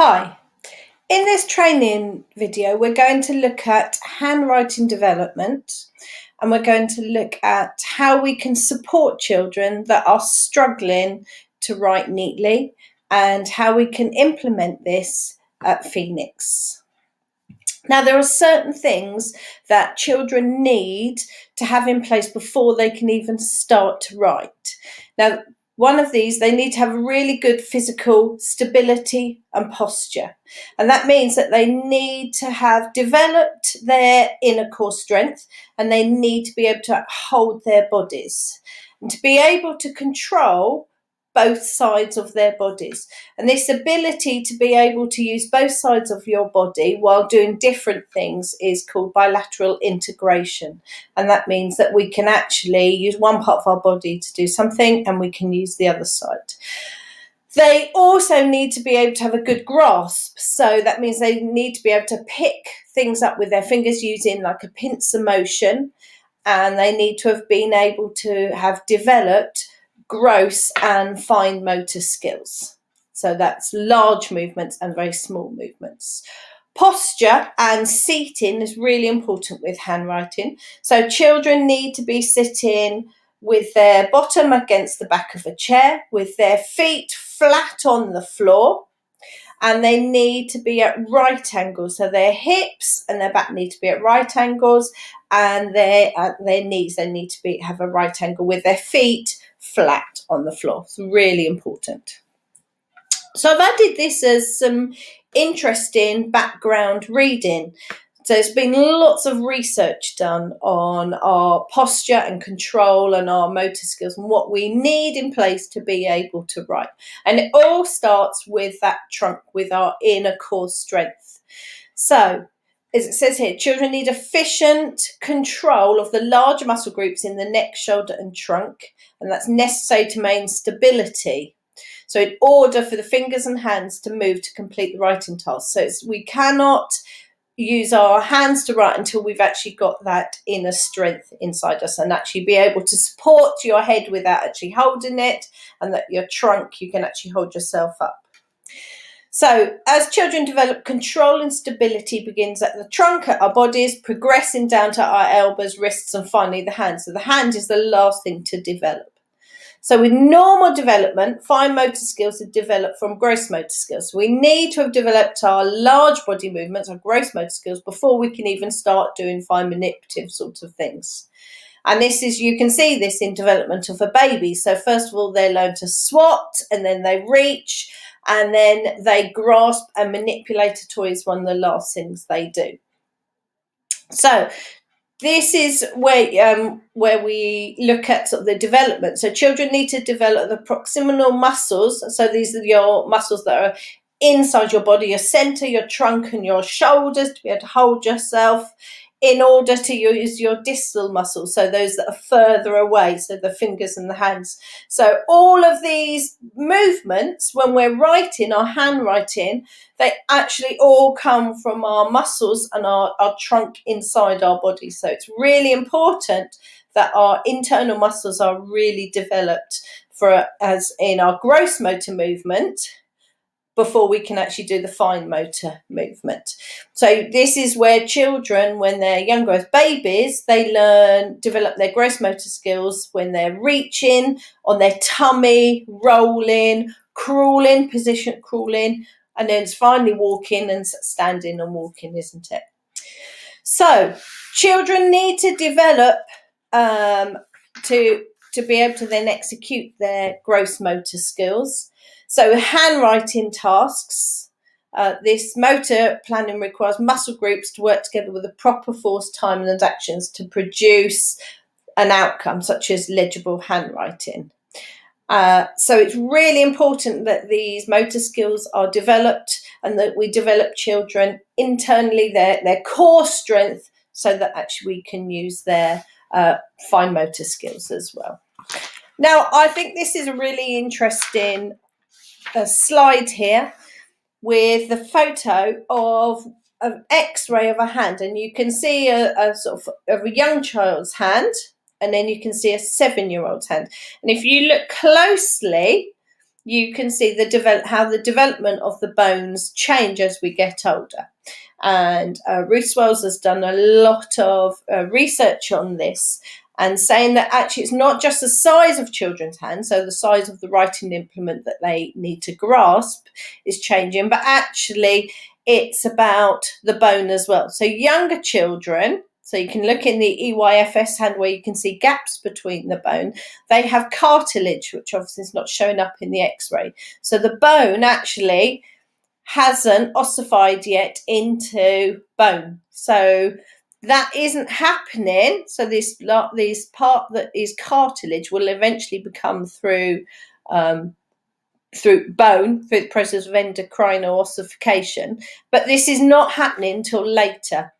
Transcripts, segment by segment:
Hi, in this training video we're going to look at handwriting development, and we're going to look at how we can support children that are struggling to write neatly and how we can implement this at Phoenix. Now, there are certain things that children need to have in place before they can even start to write. Now, one of these, they need to have really good physical stability and posture. And that means that they need to have developed their inner core strength, and they need to be able to hold their bodies and to be able to control both sides of their bodies. And this ability to be able to use both sides of your body while doing different things is called bilateral integration. And that means that we can actually use one part of our body to do something and we can use the other side. They also need to be able to have a good grasp. So that means they need to be able to pick things up with their fingers using like a pincer motion. And they need to have been able to have developed gross and fine motor skills. So that's large movements and very small movements. Posture and seating is really important with handwriting. So children need to be sitting with their bottom against the back of a chair, with their feet flat on the floor, and they need to be at right angles. So their hips and their back need to be at right angles, and their knees, they need to have a right angle with their feet flat on the floor. It's really important. So I've added this as some interesting background reading. So there's been lots of research done on our posture and control and our motor skills and what we need in place to be able to write. And it all starts with that trunk, with our inner core strength. So, as it says here, children need efficient control of the large muscle groups in the neck, shoulder and trunk, and that's necessary to maintain stability. So in order for the fingers and hands to move to complete the writing task. So we cannot use our hands to write until we've actually got that inner strength inside us and actually be able to support your head without actually holding it, and that your trunk, you can actually hold yourself up. So as children develop, control and stability begins at the trunk, at our bodies, progressing down to our elbows, wrists, and finally the hands. So the hand is the last thing to develop. So with normal development, fine motor skills are developed from gross motor skills. So we need to have developed our large body movements, our gross motor skills, before we can even start doing fine manipulative sorts of things. And this is, you can see this in development of a baby. So first of all, they learn to swat, and then they reach, and then they grasp and manipulate a toy is one of the last things they do. So this is where we look at sort of the development. So children need to develop the proximal muscles. So these are your muscles that are inside your body, your center, your trunk and your shoulders, to be able to hold yourself, in order to use your distal muscles, so those that are further away, so the fingers and the hands. So all of these movements, when we're writing, our handwriting, they actually all come from our muscles and our trunk inside our body. So it's really important that our internal muscles are really developed as in our gross motor movement, before we can actually do the fine motor movement. So this is where children, when they're younger as babies, they develop their gross motor skills when they're reaching, on their tummy, rolling, crawling, position crawling, and then it's finally walking and standing and walking, isn't it? So children need to develop to be able to then execute their gross motor skills. So handwriting tasks, this motor planning requires muscle groups to work together with a proper force, time and actions to produce an outcome such as legible handwriting. So it's really important that these motor skills are developed and that we develop children internally, their core strength, so that actually we can use their fine motor skills as well. Now, I think this is a really interesting slide here with the photo of an X-ray of a hand, and you can see a sort of a young child's hand, and then you can see a 7-year-old's hand. And if you look closely, you can see how the development of the bones change as we get older. And Ruth Swells has done a lot of research on this, and saying that actually it's not just the size of children's hands, so the size of the writing implement that they need to grasp is changing, but actually it's about the bone as well. So younger children, so you can look in the EYFS hand where you can see gaps between the bone, they have cartilage, which obviously is not showing up in the x-ray. So the bone actually hasn't ossified yet into bone. So that isn't happening. So this part that is cartilage will eventually become through bone, through the process of endocrinal ossification. But this is not happening until later.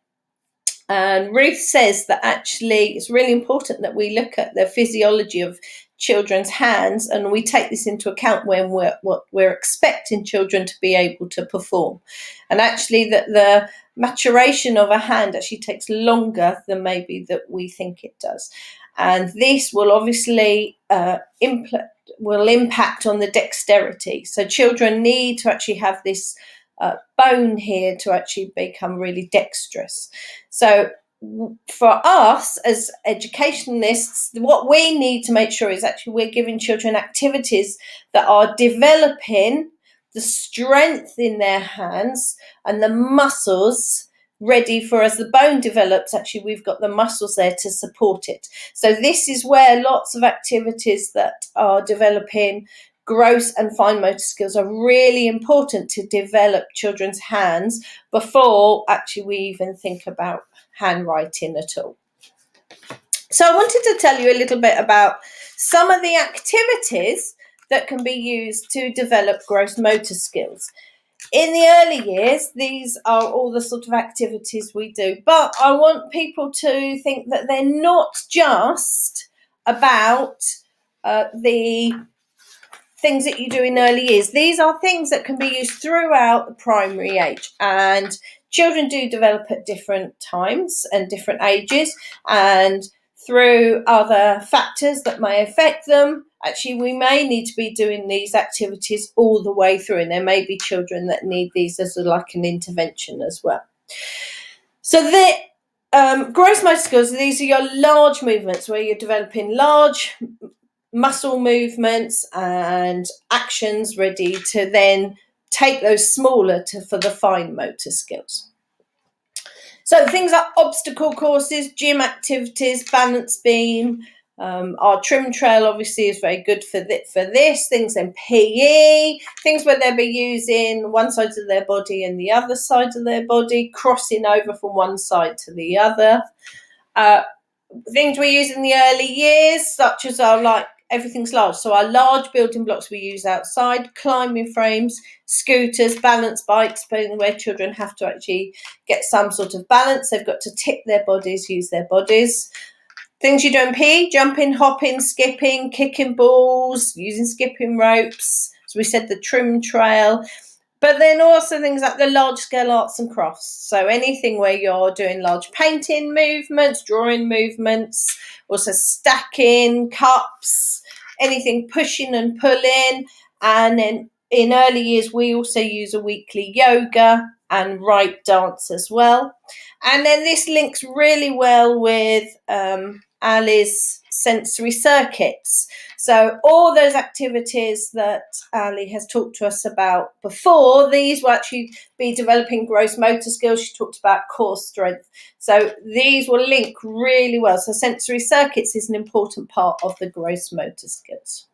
And Ruth says that actually it's really important that we look at the physiology of children's hands, and we take this into account when we're expecting children to be able to perform. And actually that the maturation of a hand actually takes longer than maybe that we think it does. And this will obviously impact on the dexterity. So children need to actually have this bone here to actually become really dexterous. So for us as educationalists, what we need to make sure is actually we're giving children activities that are developing the strength in their hands and the muscles ready for, as the bone develops, actually we've got the muscles there to support it. So this is where lots of activities that are developing gross and fine motor skills are really important to develop children's hands before actually we even think about handwriting at all. So I wanted to tell you a little bit about some of the activities that can be used to develop gross motor skills. In the early years, these are all the sort of activities we do, but I want people to think that they're not just about the things that you do in early years. These are things that can be used throughout the primary age, and children do develop at different times and different ages, and through other factors that may affect them, actually we may need to be doing these activities all the way through, and there may be children that need these as like an intervention as well. So the gross motor skills, these are your large movements where you're developing large muscle movements and actions ready to then take those smaller for the fine motor skills. So things like obstacle courses, gym activities, balance beam, our trim trail obviously is very good for this. Things in PE, things where they'll be using one side of their body and the other side of their body, crossing over from one side to the other. Things we use in the early years, such as everything's large. So our large building blocks we use outside, climbing frames, scooters, balance bikes, where children have to actually get some sort of balance. They've got to tip their bodies, use their bodies. Things you do in PE, jumping, hopping, skipping, kicking balls, using skipping ropes. So we said the trim trail. But then also things like the large-scale arts and crafts. So anything where you're doing large painting movements, drawing movements, also stacking, cups, anything pushing and pulling. And then in early years, we also use a weekly yoga and right dance as well. And then this links really well with Ali's sensory circuits. So all those activities that Ali has talked to us about before, these will actually be developing gross motor skills. She talked about core strength. So these will link really well. So sensory circuits is an important part of the gross motor skills.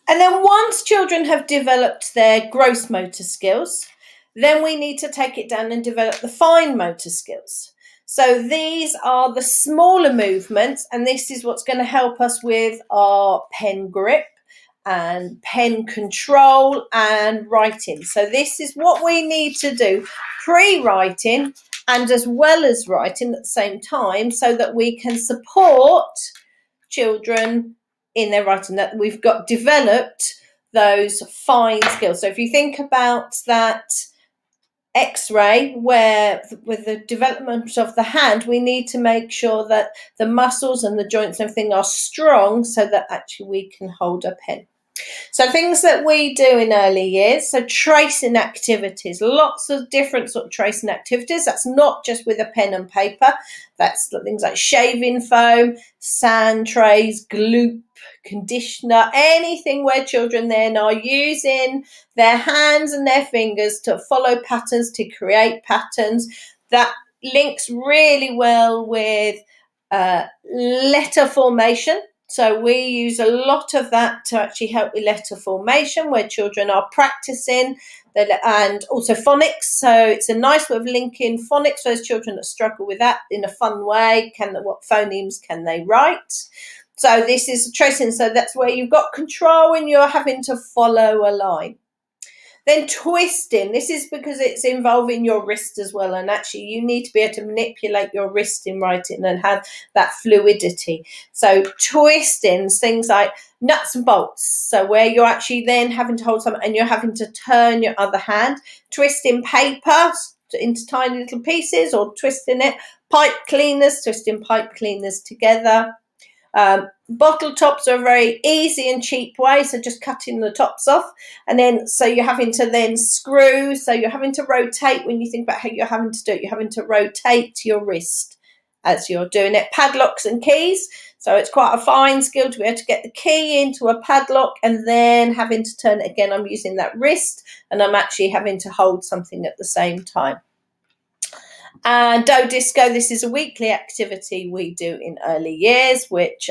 And then once children have developed their gross motor skills, then we need to take it down and develop the fine motor skills. So these are the smaller movements, and this is what's going to help us with our pen grip and pen control and writing. So this is what we need to do pre-writing and as well as writing at the same time, so that we can support children in their writing, that we've got developed those fine skills. So if you think about that X-ray, where with the development of the hand, we need to make sure that the muscles and the joints and everything are strong so that actually we can hold a pen. So things that we do in early years, so tracing activities, lots of different sort of tracing activities. That's not just with a pen and paper. That's things like shaving foam, sand trays, gloop, conditioner, anything where children then are using their hands and their fingers to follow patterns, to create patterns. That links really well with letter formation. So we use a lot of that to actually help with letter formation, where children are practicing, and also phonics. So it's a nice way of linking phonics for those children that struggle with that in a fun way. What phonemes can they write? So this is tracing. So that's where you've got control and you're having to follow a line. Then twisting, this is because it's involving your wrist as well, and actually you need to be able to manipulate your wrist in writing and have that fluidity. So twisting, things like nuts and bolts, so where you're actually then having to hold something and you're having to turn your other hand, twisting paper into tiny little pieces or twisting it, pipe cleaners, twisting pipe cleaners together. Bottle tops are a very easy and cheap way, so just cutting the tops off, and then so you're having to then screw, so you're having to rotate. When you think about how you're having to do it, you're having to rotate your wrist as you're doing it. Padlocks and keys, so it's quite a fine skill to be able to get the key into a padlock and then having to turn it again. I'm using that wrist and I'm actually having to hold something at the same time. And dough disco, this is a weekly activity we do in early years, which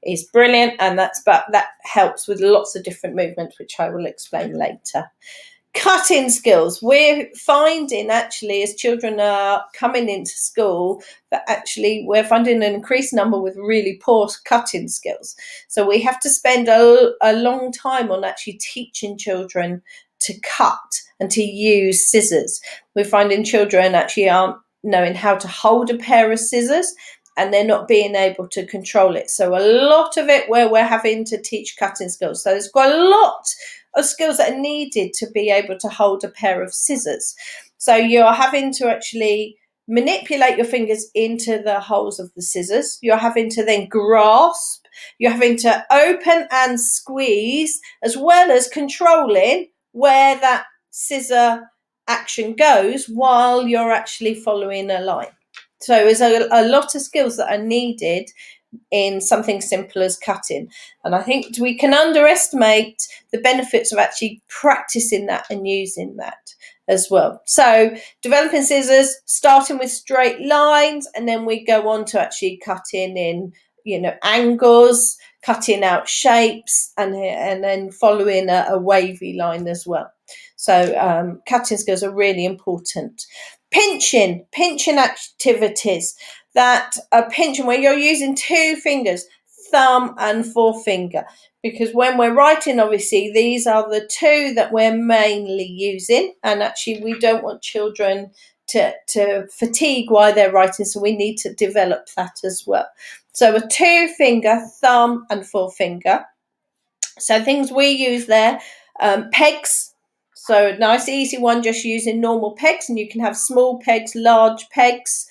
is brilliant, and that helps with lots of different movements, which I will explain later. Cutting skills, we're finding actually as children are coming into school that actually we're finding an increased number with really poor cutting skills. So we have to spend a long time on actually teaching children to cut and to use scissors. We're finding children actually aren't knowing how to hold a pair of scissors and they're not being able to control it. So a lot of it where we're having to teach cutting skills. So there's quite a lot of skills that are needed to be able to hold a pair of scissors. So you're having to actually manipulate your fingers into the holes of the scissors. You're having to then grasp. You're having to open and squeeze, as well as controlling where that scissor action goes while you're actually following a line. So there's a lot of skills that are needed in something simple as cutting. And I think we can underestimate the benefits of actually practicing that and using that as well. So developing scissors, starting with straight lines, and then we go on to actually cutting in, angles, cutting out shapes, and then following a wavy line as well. So cutting skills are really important. Pinching activities that are pinching where you're using two fingers, thumb and forefinger, because when we're writing, obviously these are the two that we're mainly using, and actually we don't want children to fatigue while they're writing, so we need to develop that as well. So a two finger, thumb and forefinger. So things we use there, pegs. So a nice easy one, just using normal pegs, and you can have small pegs, large pegs.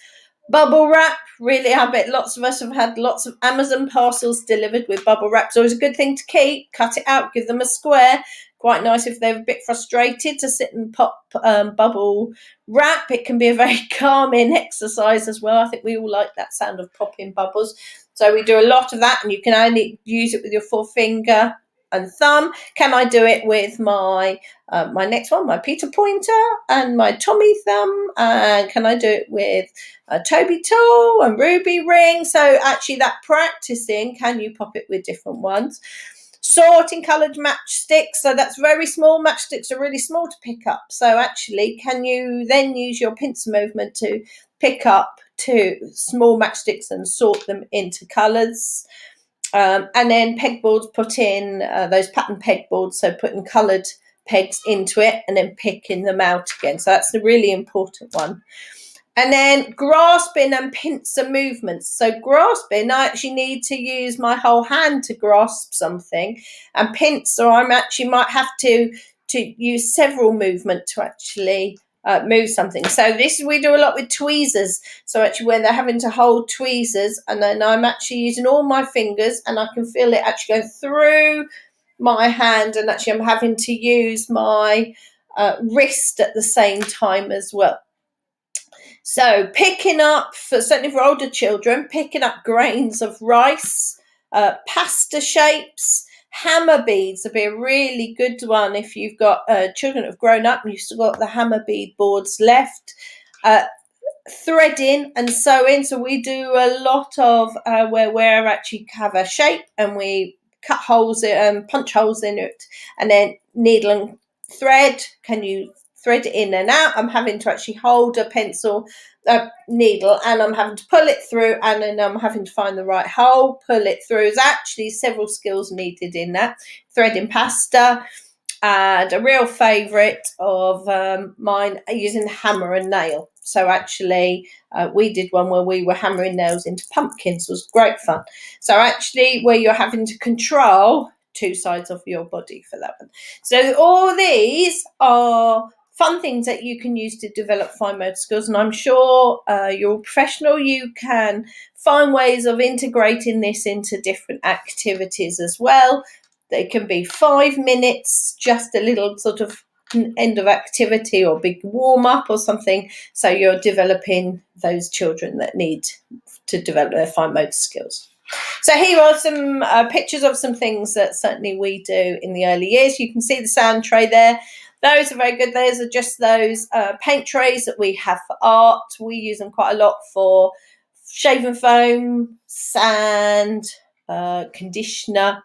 Bubble wrap, really, I bet lots of us have had lots of Amazon parcels delivered with bubble wrap. It's always a good thing to keep. Cut it out, give them a square. Quite nice if they're a bit frustrated to sit and pop bubble wrap. It can be a very calming exercise as well. I think we all like that sound of popping bubbles. So we do a lot of that, and you can only use it with your forefinger and thumb. Can I do it with my next one, my Peter pointer and my Tommy thumb? And can I do it with Toby toe and ruby ring? So actually that practicing, can you pop it with different ones? Sorting coloured matchsticks, so that's very small. Matchsticks are really small to pick up. So actually, can you then use your pincer movement to pick up two small matchsticks and sort them into colours? And then pegboards, put in those pattern pegboards, so putting coloured pegs into it and then picking them out again. So that's the really important one. And then grasping and pincer movements. So grasping, I actually need to use my whole hand to grasp something. And pincer, I actually might have to use several movements to actually move something. So this we do a lot with tweezers. So actually when they're having to hold tweezers, and then I'm actually using all my fingers and I can feel it actually go through my hand, and actually I'm having to use my wrist at the same time as well. So picking up, certainly for older children, picking up grains of rice, pasta shapes, hammer beads would be a really good one if you've got children that have grown up and you've still got the hammer bead boards left. Threading and sewing, so we do a lot of where we actually have a shape and we cut holes and punch holes in it, and then needle and thread. Can you thread it in and out? I'm having to actually hold a pencil needle and I'm having to pull it through, and then I'm having to find the right hole, pull it through. There's actually several skills needed in that. Threading pasta, and a real favourite of mine, using hammer and nail. So actually we did one where we were hammering nails into pumpkins. It was great fun. So actually where you're having to control two sides of your body for that one. So all these are fun things that you can use to develop fine motor skills, and I'm sure you're a professional, you can find ways of integrating this into different activities as well. They can be 5 minutes, just a little sort of end of activity or big warm up or something. So you're developing those children that need to develop their fine motor skills. So here are some pictures of some things that certainly we do in the early years. You can see the sand tray there. Those are very good. Those are just those paint trays that we have for art. We use them quite a lot for shaving foam, sand, conditioner,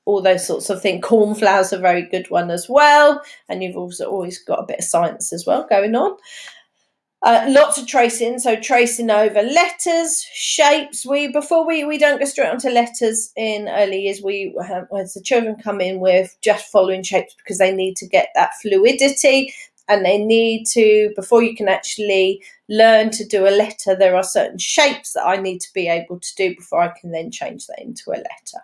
all those sorts of things. Cornflower's a very good one as well, and you've also always got a bit of science as well going on. Lots of tracing, so tracing over letters, shapes. Before we don't go straight onto letters in early years, as the children come in, with just following shapes because they need to get that fluidity, and they need to, before you can actually learn to do a letter, there are certain shapes that I need to be able to do before I can then change that into a letter.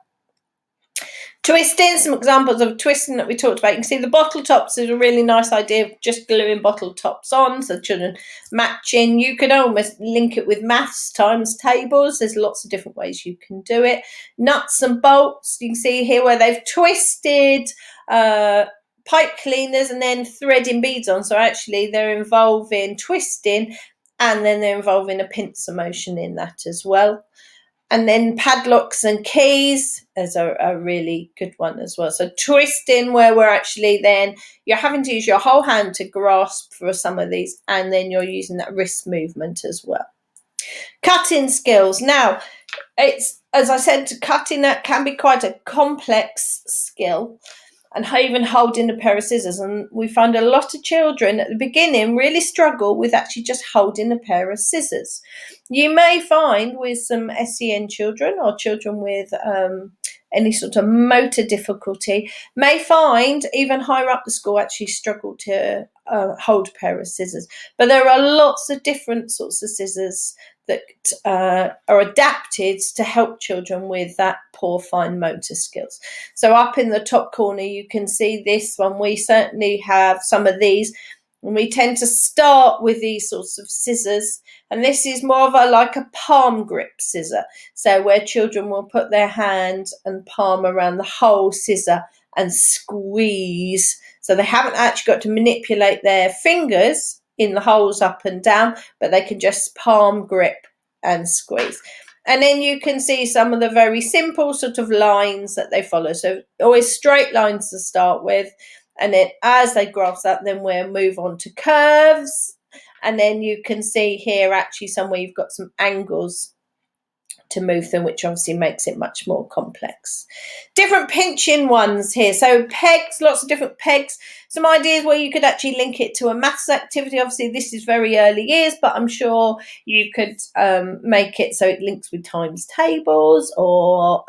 Twisting, some examples of twisting that we talked about. You can see the bottle tops is a really nice idea of just gluing bottle tops on so children matching. You could almost link it with maths, times tables. There's lots of different ways you can do it. Nuts and bolts, you can see here where they've twisted pipe cleaners and then threading beads on. So actually they're involving twisting and then they're involving a pincer motion in that as well. And then padlocks and keys is a really good one as well. So twisting, where we're actually then, you're having to use your whole hand to grasp for some of these, and then you're using that wrist movement as well. Cutting skills. Now, it's, as I said, cutting, that can be quite a complex skill, and even holding a pair of scissors. And we find a lot of children at the beginning really struggle with actually just holding a pair of scissors. You may find with some SEN children or children with any sort of motor difficulty, may find even higher up the school actually struggle to hold a pair of scissors. But there are lots of different sorts of scissors that are adapted to help children with that poor fine motor skills. So up in the top corner you can see this one. We certainly have some of these, and we tend to start with these sorts of scissors, and this is more of like a palm grip scissor, so where children will put their hand and palm around the whole scissor and squeeze. So they haven't actually got to manipulate their fingers in the holes up and down, but they can just palm grip and squeeze. And then you can see some of the very simple sort of lines that they follow. So always straight lines to start with, and then as they grasp that, then we'll move on to curves. And then you can see here actually somewhere you've got some angles to move them, which obviously makes it much more complex. Different pinching ones here. So pegs, lots of different pegs. Some ideas where you could actually link it to a maths activity. Obviously this is very early years, but I'm sure you could make it so it links with times tables or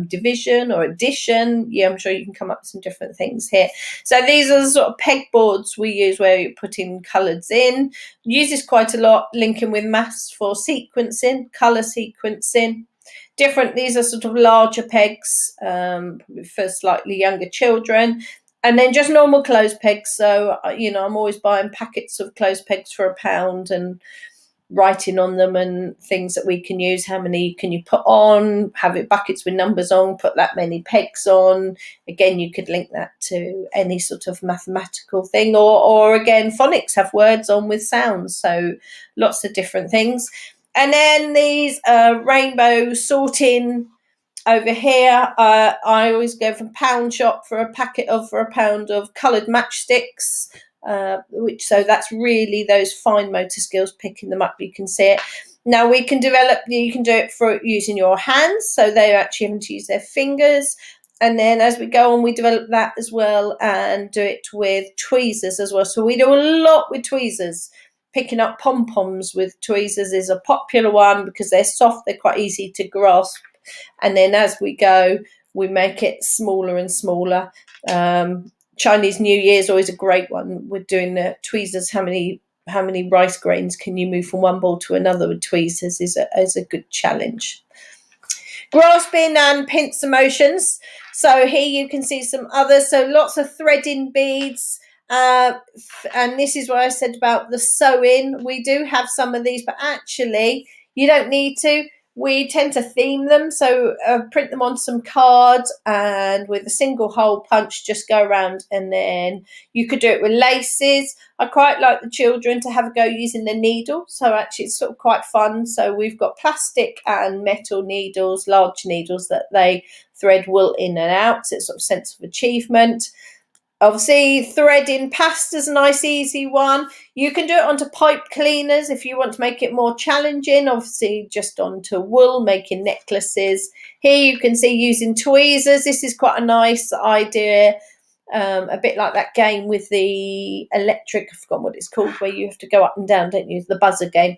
division or addition. Yeah, I'm sure you can come up with some different things here. So these are the sort of pegboards we use where you're putting colours in. Use this quite a lot, linking with maths for sequencing, colour sequencing. Different, these are sort of larger pegs, probably for slightly younger children. And then just normal clothes pegs. So, I'm always buying packets of clothes pegs for £1 and writing on them and things that we can use. How many can you put on? Have it buckets with numbers on, put that many pegs on. Again, you could link that to any sort of mathematical thing, or again, phonics have words on with sounds, so lots of different things. And then these rainbow sorting over here. I always go from Pound Shop for a pound of coloured matchsticks, so that's really those fine motor skills, picking them up. You can see it. Now you can do it for using your hands, so they're actually having to use their fingers. And then as we go on, we develop that as well and do it with tweezers as well. So we do a lot with tweezers. Picking up pom-poms with tweezers is a popular one because they're soft, they're quite easy to grasp. And then as we go, we make it smaller and smaller. Chinese New Year is always a great one. We're doing the tweezers. How many rice grains can you move from one ball to another with tweezers is a good challenge. Grasping and pincer motions. So here you can see some others. So lots of threading beads. And this is what I said about the sewing. We do have some of these, but actually you don't need to. We tend to theme them, so print them on some cards and with a single hole punch just go around, and then you could do it with laces. I quite like the children to have a go using the needle, so actually it's sort of quite fun. So we've got plastic and metal needles, large needles that they thread wool in and out, so it's sort of sense of achievement. Obviously, threading pasta's a nice easy one. You can do it onto pipe cleaners if you want to make it more challenging. Obviously, just onto wool, making necklaces. Here you can see using tweezers. This is quite a nice idea. A bit like that game with the electric, I've forgotten what it's called, where you have to go up and down, don't you? The buzzer game.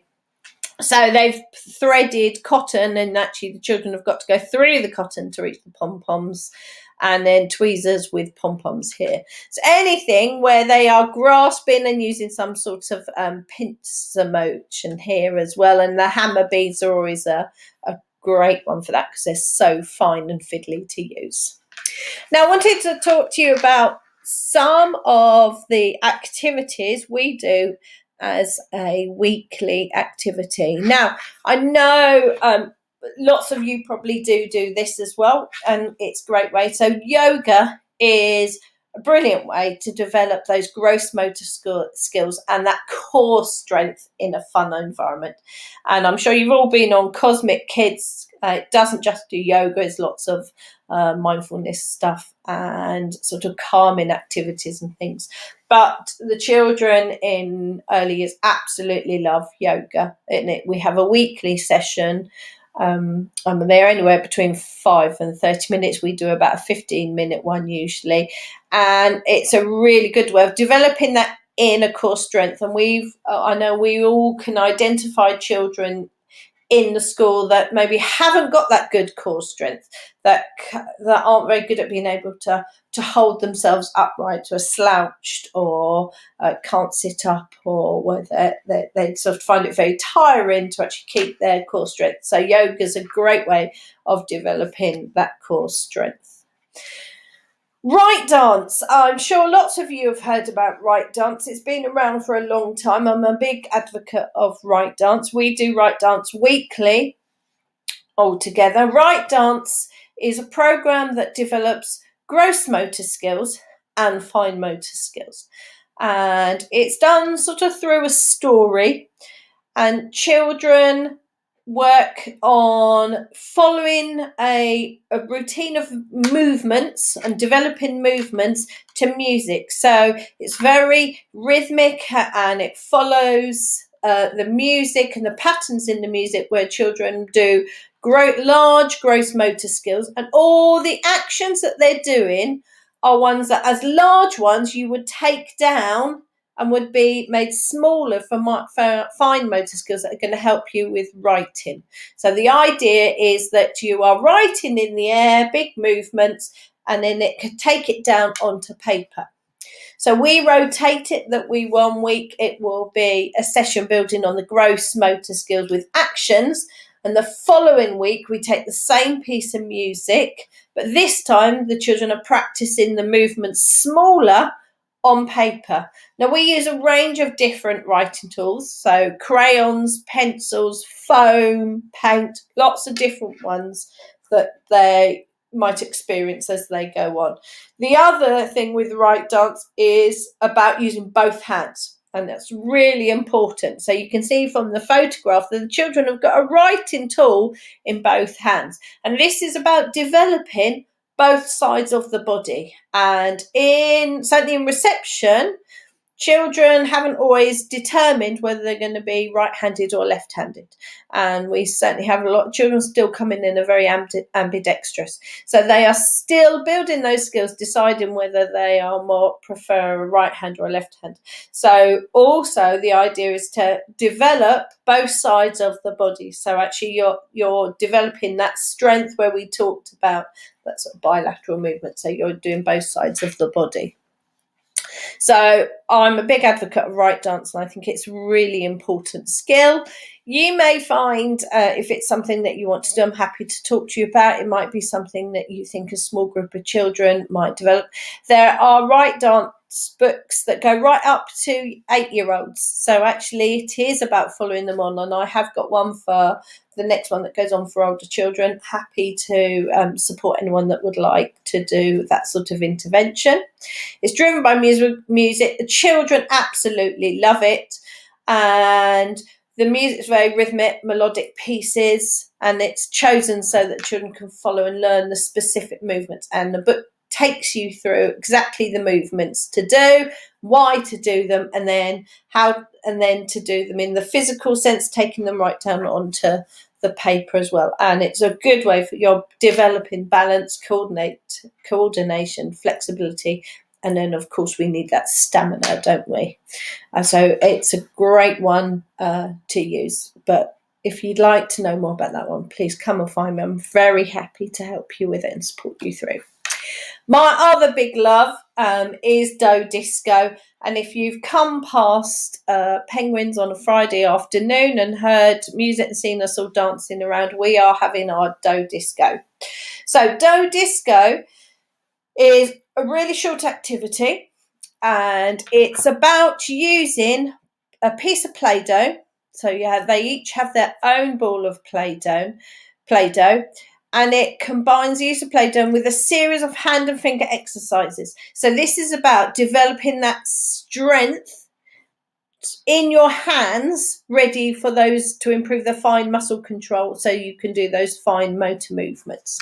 So they've threaded cotton, and actually the children have got to go through the cotton to reach the pom-poms. And then tweezers with pom-poms here. So anything where they are grasping and using some sort of pincer motion here as well. And the hammer beads are always a great one for that because they're so fine and fiddly to use. Now I wanted to talk to you about some of the activities we do as a weekly activity. Now I know lots of you probably do this as well, and it's a great way. So yoga is a brilliant way to develop those gross motor skills and that core strength in a fun environment. And I'm sure you've all been on Cosmic Kids. It doesn't just do yoga, it's lots of mindfulness stuff and sort of calming activities and things. But the children in early years absolutely love yoga. We have a weekly session. They're anywhere between 5 and 30 minutes. We do about a 15-minute one usually, and it's a really good way of developing that inner core strength. And I know we all can identify children in the school that maybe haven't got that good core strength, that aren't very good at being able to hold themselves upright, or slouched, or can't sit up, or whether they sort of find it very tiring to actually keep their core strength. So yoga is a great way of developing that core strength. Right dance. I'm sure lots of you have heard about right dance. It's been around for a long time. I'm a big advocate of right dance. We do right dance weekly altogether. Right dance is a program that develops gross motor skills and fine motor skills. And it's done sort of through a story, and children work on following a routine of movements and developing movements to music. So it's very rhythmic and it follows the music and the patterns in the music, where children do large gross motor skills, and all the actions that they're doing are ones that, as large ones, you would take down and would be made smaller for fine motor skills that are going to help you with writing. So the idea is that you are writing in the air, big movements, and then it could take it down onto paper. So we rotate it, that 1 week it will be a session building on the gross motor skills with actions, and the following week we take the same piece of music, but this time the children are practicing the movements smaller on paper. Now we use a range of different writing tools, so crayons, pencils, foam, paint, lots of different ones that they might experience as they go on. The other thing with Write Dance is about using both hands, and that's really important. So you can see from the photograph that the children have got a writing tool in both hands, and this is about developing both sides of the body. And certainly in reception, children haven't always determined whether they're going to be right-handed or left-handed, and we certainly have a lot of children still coming in are very ambidextrous, so they are still building those skills, deciding whether they are more prefer a right hand or a left hand. So also the idea is to develop both sides of the body, so actually you're developing that strength where we talked about that sort of bilateral movement, so you're doing both sides of the body. So I'm a big advocate of Write Dance, and I think it's a really important skill. You may find if it's something that you want to do, I'm happy to talk to you about. It might be something that you think a small group of children might develop. There are Write Dance books that go right up to 8-year-olds. So actually it is about following them on, and I have got one for the next one that goes on for older children. Happy to support anyone that would like to do that sort of intervention. It's driven by music. The children absolutely love it, and the music is very rhythmic, melodic pieces, and it's chosen so that children can follow and learn the specific movements, and the book takes you through exactly the movements to do, why to do them, and then how, and then to do them in the physical sense, taking them right down onto the paper as well. And it's a good way for your developing balance, coordination, flexibility, and then of course we need that stamina, don't we? So it's a great one to use. But if you'd like to know more about that one, please come and find me. I'm very happy to help you with it and support you through. My other big love is dough disco, and if you've come past Penguins on a Friday afternoon and heard music and seen us all dancing around, we are having our dough disco. So dough disco is a really short activity, and it's about using a piece of Play-Doh. So they each have their own ball of Play-Doh, and it combines the use of Play-Doh with a series of hand and finger exercises. So this is about developing that strength in your hands, ready for those to improve the fine muscle control, so you can do those fine motor movements.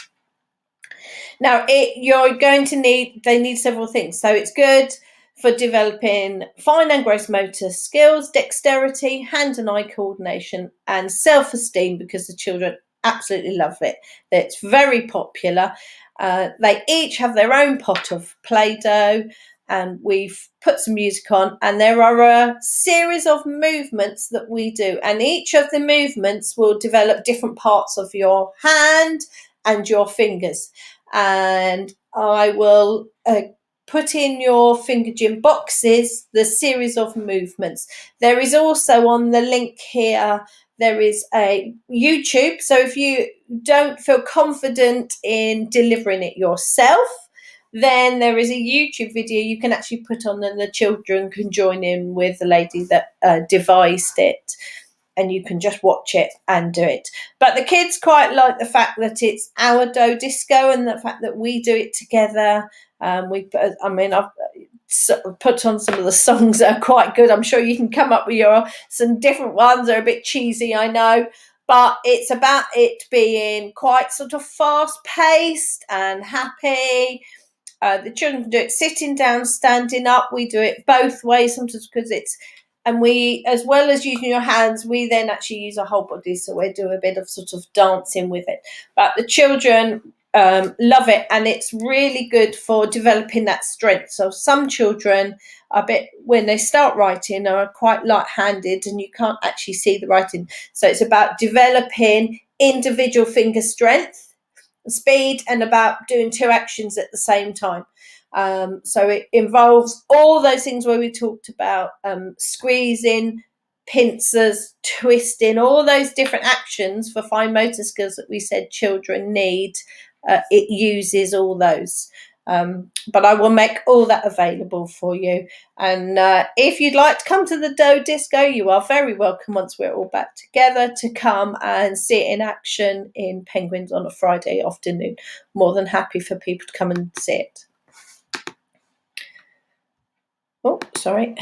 Now, they need several things. So it's good for developing fine and gross motor skills, dexterity, hand and eye coordination, and self-esteem, because the children absolutely love it. It's very popular. They each have their own pot of Play-Doh, and we've put some music on, and there are a series of movements that we do, and each of the movements will develop different parts of your hand and your fingers. And I will put in your finger gym boxes the series of movements. There is also on the link here, there is a YouTube. So if you don't feel confident in delivering it yourself, then there is a YouTube video you can actually put on, and the children can join in with the lady that devised it, and you can just watch it and do it. But the kids quite like the fact that it's our dough disco, and the fact that we do it together. I've put on some of the songs that are quite good. I'm sure you can come up with some different ones. They're a bit cheesy, I know, but it's about it being quite sort of fast-paced and happy. The children can do it sitting down, standing up. We do it both ways sometimes, because and we, as well as using your hands, we then actually use our whole body, so we do a bit of sort of dancing with it. But the children love it, and it's really good for developing that strength. So some children, when they start writing, are quite light-handed, and you can't actually see the writing. So it's about developing individual finger strength, speed, and about doing two actions at the same time. So it involves all those things where we talked about squeezing, pincers, twisting, all those different actions for fine motor skills that we said children need. It uses all those. But I will make all that available for you. And if you'd like to come to the Dough Disco, you are very welcome once we're all back together to come and see it in action in Penguins on a Friday afternoon. More than happy for people to come and see it. Oh, sorry.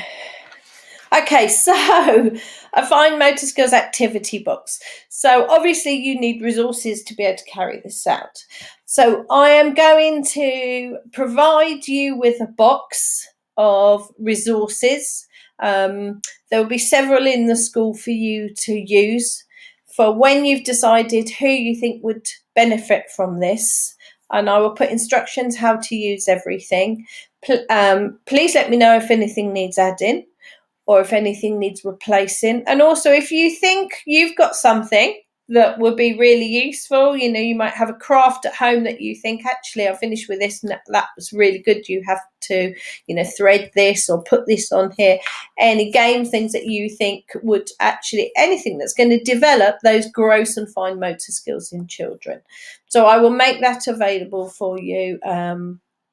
Okay, so a fine motor skills activity box. So obviously you need resources to be able to carry this out. So I am going to provide you with a box of resources. There will be several in the school for you to use for when you've decided who you think would benefit from this. And I will put instructions how to use everything. Please let me know if anything needs adding, or if anything needs replacing. And also, if you think you've got something that would be really useful, you might have a craft at home that you think, actually, I'll finish with this and that was really good. You have to, thread this or put this on here. Any game things that you think would actually, anything that's going to develop those gross and fine motor skills in children. So I will make that available for you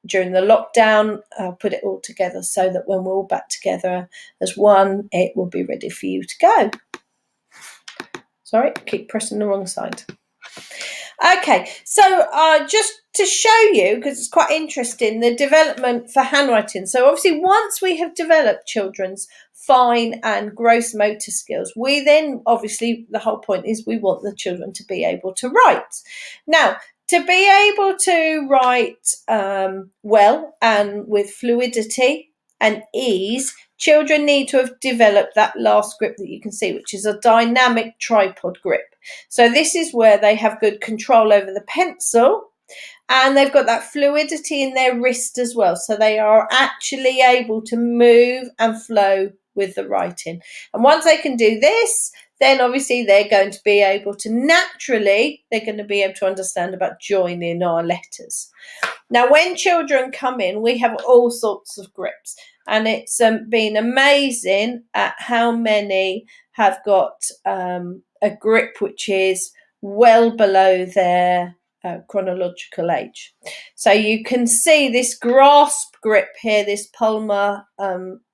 during the lockdown. I'll put it all together so that when we're all back together as one, it will be ready for you to go. Sorry, keep pressing the wrong side. Okay, so just to show you, because it's quite interesting, the development for handwriting. So obviously once we have developed children's fine and gross motor skills, we then, obviously the whole point is we want the children to be able to write. Now, to be able to write well and with fluidity and ease, children need to have developed that last grip that you can see, which is a dynamic tripod grip. So this is where they have good control over the pencil, and they've got that fluidity in their wrist as well. So they are actually able to move and flow with the writing. And once they can do this, then obviously they're going to be able to they're going to be able to understand about joining our letters. Now, when children come in, we have all sorts of grips, and it's been amazing at how many have got a grip which is well below their chronological age. So you can see this grasp grip here, this palmar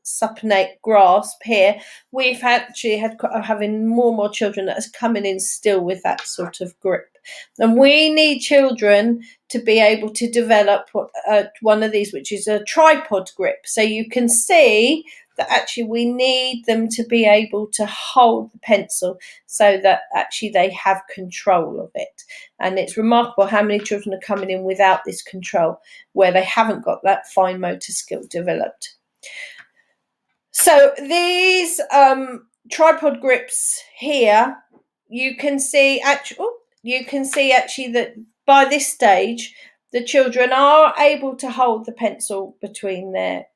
supinate grasp here. We've actually having more and more children that are coming in still with that sort of grip. And we need children to be able to develop one of these, which is a tripod grip. So you can see that actually we need them to be able to hold the pencil so that actually they have control of it. And it's remarkable how many children are coming in without this control, where they haven't got that fine motor skill developed. So these tripod grips here, you can see actually that by this stage, the children are able to hold the pencil between their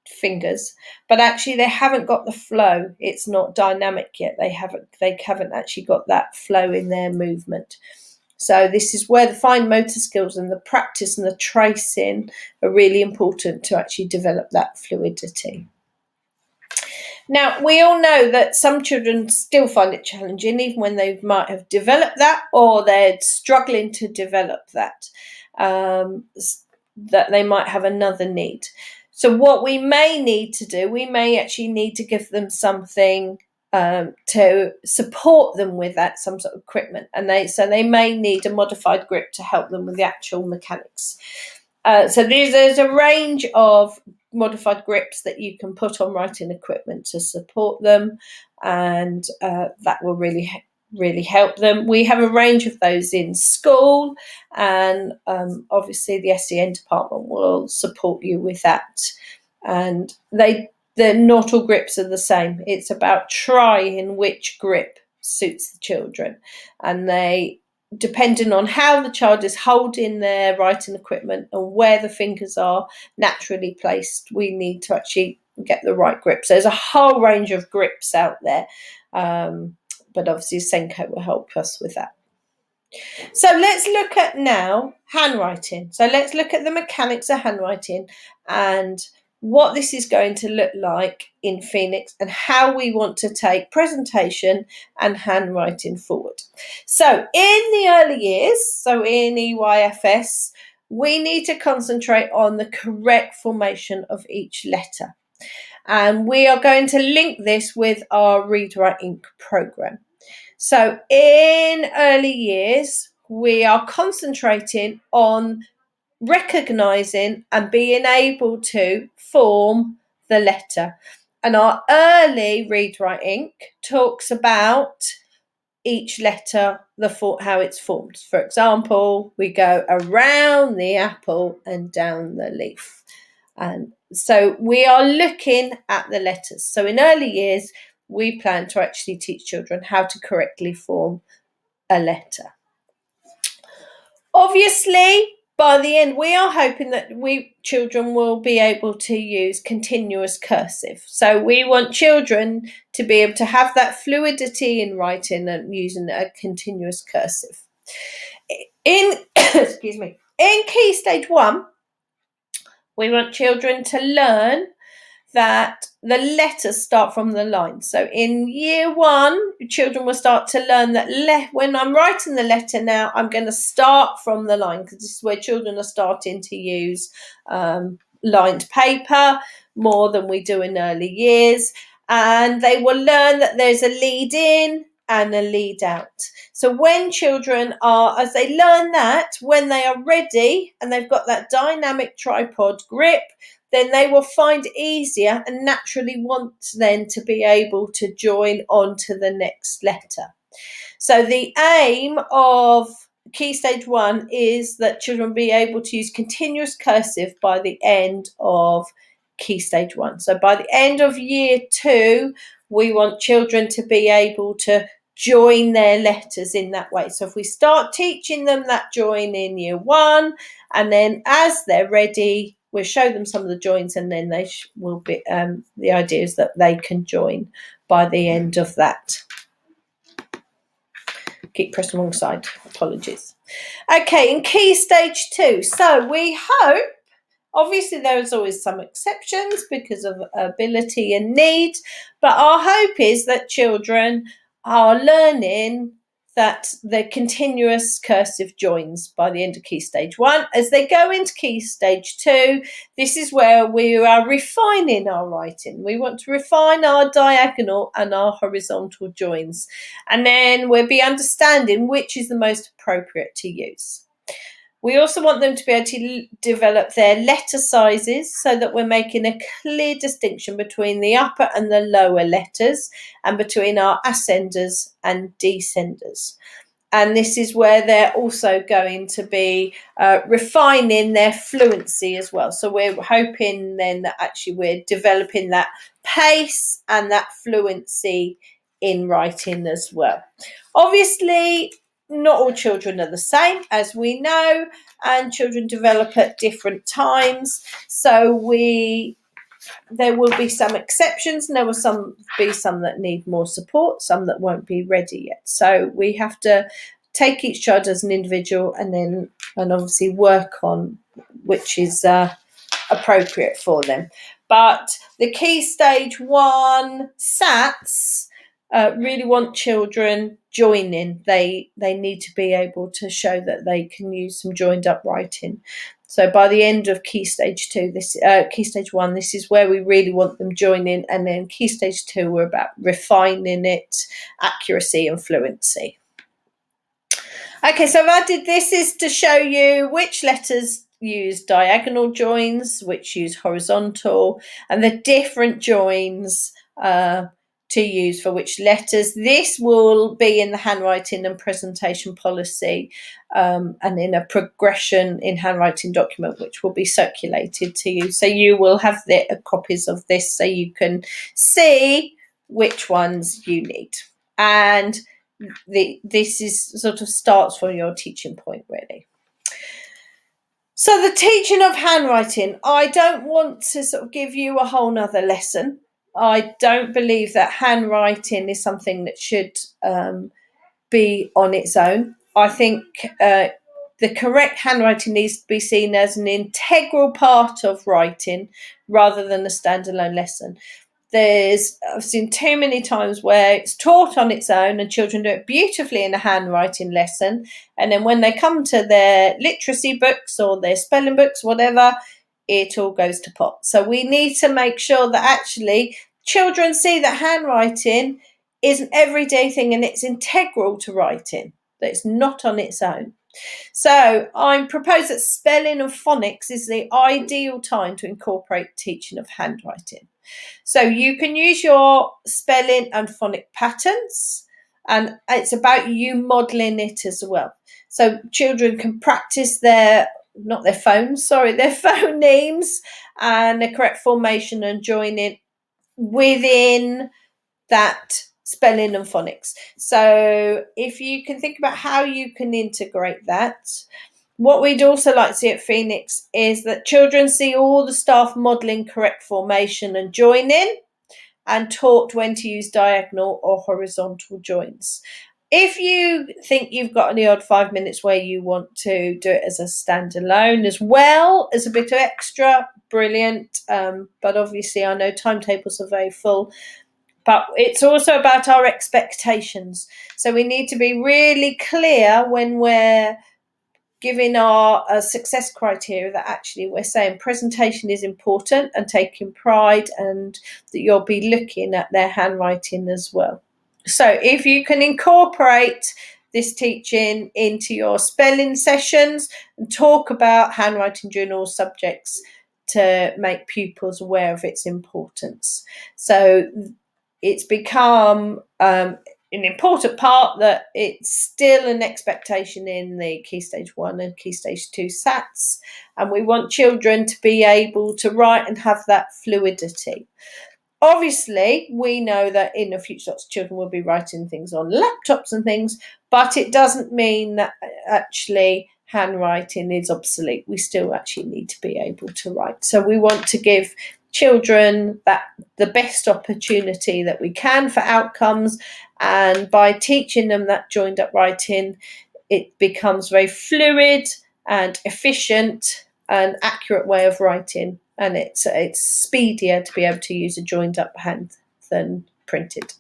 fingers, but actually they haven't got the flow. It's not dynamic yet. They haven't actually got that flow in their movement. So this is where the fine motor skills and the practice and the tracing are really important to actually develop that fluidity. Now, we all know that some children still find it challenging, even when they might have developed that, or they're struggling to develop that, that they might have another need. So what we may need to do, we may actually need to give them something to support them with that, some sort of equipment. And they may need a modified grip to help them with the actual mechanics. So there's a range of modified grips that you can put on writing equipment to support them, and that will really help them. We have a range of those in school, and obviously the SEN department will support you with that. And they're not all grips are the same. It's about trying which grip suits the children, and depending on how the child is holding their writing equipment and where the fingers are naturally placed, we need to actually get the right grip. So there's a whole range of grips out there, but obviously Senko will help us with that. So let's look at now handwriting. So let's look at the mechanics of handwriting and what this is going to look like in Phoenix and how we want to take presentation and handwriting forward. So in the early years, so in EYFS, we need to concentrate on the correct formation of each letter. And we are going to link this with our Read Write Ink program. So in early years, we are concentrating on recognising and being able to form the letter. And our early Read Write Ink talks about each letter, how it's formed. For example, we go around the apple and down the leaf. And so we are looking at the letters. So in early years, we plan to actually teach children how to correctly form a letter. Obviously, by the end, we are hoping that children will be able to use continuous cursive. So we want children to be able to have that fluidity in writing and using a continuous cursive. In excuse me, in Key Stage 1, we want children to learn that the letters start from the line. So in year 1, children will start to learn that when I'm writing the letter now, I'm going to start from the line, because this is where children are starting to use lined paper more than we do in early years. And they will learn that there's a lead in and a lead out. So when children as they learn that, when they are ready and they've got that dynamic tripod grip, then they will find it easier and naturally want then to be able to join on to the next letter. So the aim of Key Stage 1 is that children be able to use continuous cursive by the end of Key Stage 1. So by the end of year 2, we want children to be able to join their letters in that way. So if we start teaching them that join in year 1, and then as they're ready, we'll show them some of the joins, and then they will be. The idea is that they can join by the end of that. Keep pressing wrong side. Apologies. Okay, in Key Stage 2. So we hope. Obviously, there is always some exceptions because of ability and need, but our hope is that children are learning that the continuous cursive joins by the end of Key Stage 1. As they go into Key Stage 2, this is where we are refining our writing. We want to refine our diagonal and our horizontal joins, and then we'll be understanding which is the most appropriate to use. We also want them to be able to develop their letter sizes so that we're making a clear distinction between the upper and the lower letters and between our ascenders and descenders. And this is where they're also going to be refining their fluency as well. So we're hoping then that actually we're developing that pace and that fluency in writing as well. Obviously, not all children are the same, as we know, and children develop at different times. So there will be some exceptions, and there will be some that need more support, some that won't be ready yet. So we have to take each child as an individual and obviously work on which is appropriate for them. But the Key Stage 1 SATs really want children joining. They need to be able to show that they can use some joined up writing. So by the end of Key Stage 2, Key Stage 1, this is where we really want them joining, and then Key Stage 2, we're about refining it, accuracy and fluency. Okay, so I've added this is to show you which letters use diagonal joins, which use horizontal, and the different joins to use for which letters. This will be in the handwriting and presentation policy and in a progression in handwriting document, which will be circulated to you. So you will have copies of this so you can see which ones you need. And this is sort of starts from your teaching point, really. So the teaching of handwriting, I don't want to sort of give you a whole nother lesson. I don't believe that handwriting is something that should be on its own. I think the correct handwriting needs to be seen as an integral part of writing rather than a standalone lesson. I've seen too many times where it's taught on its own and children do it beautifully in a handwriting lesson. And then when they come to their literacy books or their spelling books, whatever, it all goes to pot. So we need to make sure that actually children see that handwriting is an everyday thing and it's integral to writing, that it's not on its own. So I propose that spelling and phonics is the ideal time to incorporate teaching of handwriting. So you can use your spelling and phonic patterns, and it's about you modelling it as well. So children can practice their phonemes and the correct formation and join it within that spelling and phonics. So if you can think about how you can integrate that. What we'd also like to see at Phoenix is that children see all the staff modelling correct formation and joining and taught when to use diagonal or horizontal joins. If you think you've got the odd 5 minutes where you want to do it as a standalone as well as a bit of extra, brilliant. But obviously I know timetables are very full. But it's also about our expectations. So we need to be really clear when we're giving our success criteria that actually we're saying presentation is important and taking pride, and that you'll be looking at their handwriting as well. So if you can incorporate this teaching into your spelling sessions and talk about handwriting during all subjects to make pupils aware of its importance. So it's become an important part that it's still an expectation in the Key Stage 1 and Key Stage 2 SATs, and we want children to be able to write and have that fluidity. Obviously, we know that in the future lots of children will be writing things on laptops and things, but it doesn't mean that actually handwriting is obsolete. We still actually need to be able to write. So we want to give children the best opportunity that we can for outcomes, and by teaching them that joined up writing, it becomes very fluid and efficient and accurate way of writing, and it's speedier to be able to use a joined up hand than printed.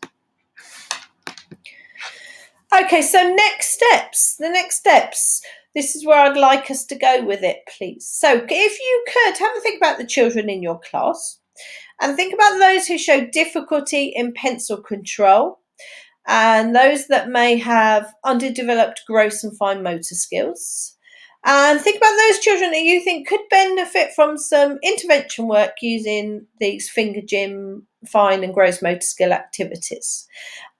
Okay, so the next steps. This is where I'd like us to go with it, please. So if you could have a think about the children in your class and think about those who show difficulty in pencil control and those that may have underdeveloped gross and fine motor skills. And think about those children that you think could benefit from some intervention work using these finger gym, fine and gross motor skill activities.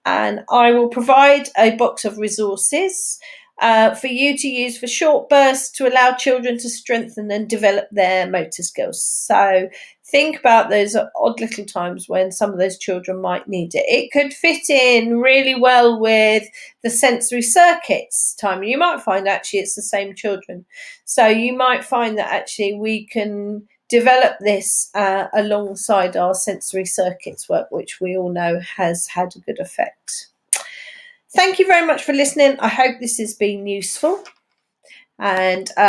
And I will provide a box of resources for you to use for short bursts to allow children to strengthen and develop their motor skills. So think about those odd little times when some of those children might need it. It could fit in really well with the sensory circuits time. You might find actually it's the same children. So you might find that actually we can develop this alongside our sensory circuits work, which we all know has had a good effect. Thank you very much for listening. I hope this has been useful, and